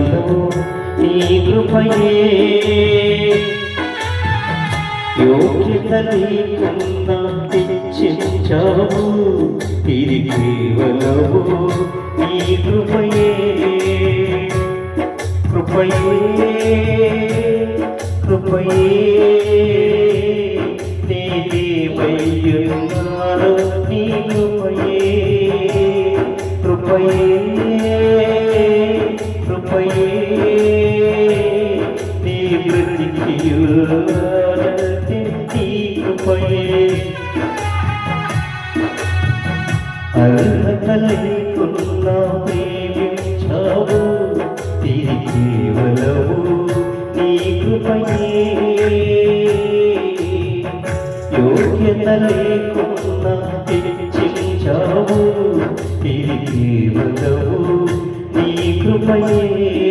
కేవలము నీ కృపయే యోగ్యత లేకున్నా తెచ్చించావు ఇది కేవలము నీ కృపయే కృపయే కృపయే నేనేమయ్యున్నాను నీ కృపయే కృపయే కృపయే నీ బ్రతికియున్నది నీ కృపయే అర్హత లేకున్నా ప్రేమించావు ఇది కేవలము నీ కృపయే యోగ్యత లేకున్నా తెచ్చించావు ఇది కేవలము నీ కృపయే